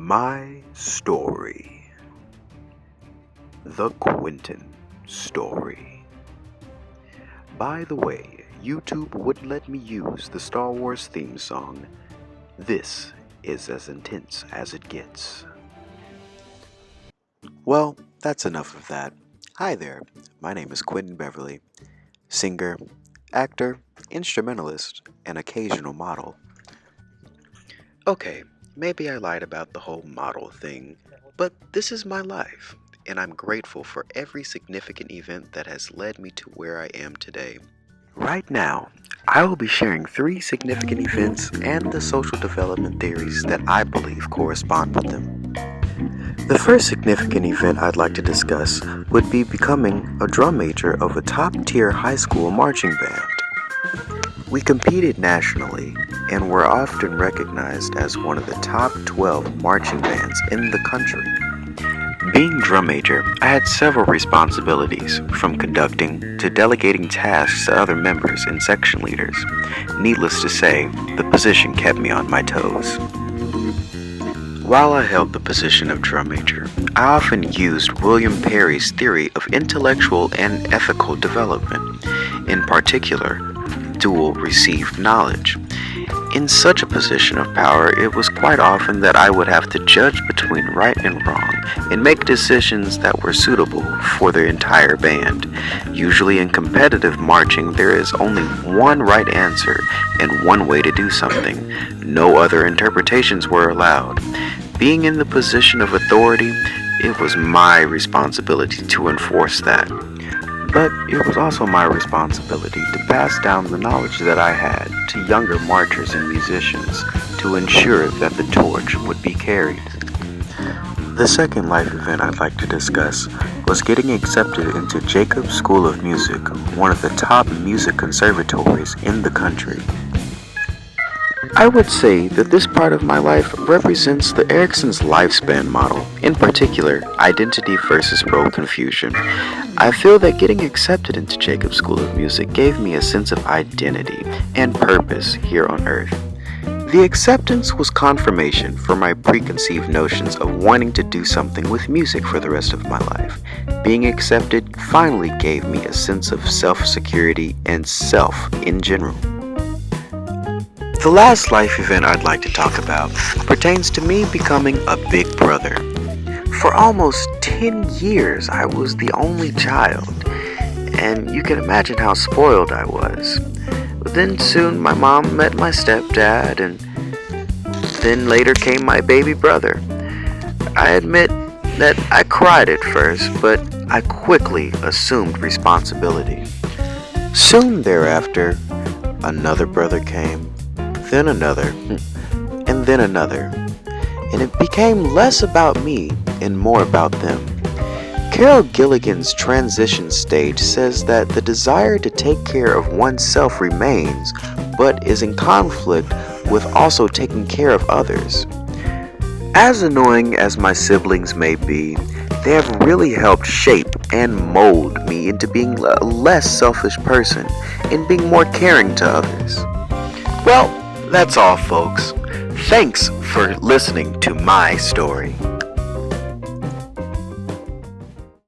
My story. The Quentin story. By the way, YouTube wouldn't let me use the Star Wars theme song. This is as intense as it gets. Well, that's enough of that. Hi there, my name is Quentin Beverly, singer, actor, instrumentalist, and occasional model. Okay, maybe I lied about the whole model thing, but this is my life, and I'm grateful for every significant event that has led me to where I am today. Right now, I will be sharing 3 significant events and the social development theories that I believe correspond with them. The first significant event I'd like to discuss would be becoming a drum major of a top-tier high school marching band. We competed nationally and were often recognized as one of the top 12 marching bands in the country. Being drum major, I had several responsibilities, from conducting to delegating tasks to other members and section leaders. Needless to say, the position kept me on my toes. While I held the position of drum major, I often used William Perry's theory of intellectual and ethical development, in particular, dual received knowledge. In such a position of power, it was quite often that I would have to judge between right and wrong and make decisions that were suitable for the entire band. Usually in competitive marching, there is only one right answer and one way to do something. No other interpretations were allowed. Being in the position of authority, it was my responsibility to enforce that. But it was also my responsibility to pass down the knowledge that I had to younger marchers and musicians to ensure that the torch would be carried. The second life event I'd like to discuss was getting accepted into Jacobs School of Music, one of the top music conservatories in the country. I would say that this part of my life represents the Erikson's lifespan model, in particular, identity versus role confusion. I feel that getting accepted into Jacobs School of Music gave me a sense of identity and purpose here on Earth. The acceptance was confirmation for my preconceived notions of wanting to do something with music for the rest of my life. Being accepted finally gave me a sense of self-security and self in general. The last life event I'd like to talk about pertains to me becoming a big brother. For almost 10 years, I was the only child, and you can imagine how spoiled I was. But then soon my mom met my stepdad, and then later came my baby brother. I admit that I cried at first, but I quickly assumed responsibility. Soon thereafter, another brother came, then another, and then another, and it became less about me and more about them. Carol Gilligan's transition stage says that the desire to take care of oneself remains, but is in conflict with also taking care of others. As annoying as my siblings may be, they have really helped shape and mold me into being a less selfish person and being more caring to others. Well, that's all, folks. Thanks for listening to my story.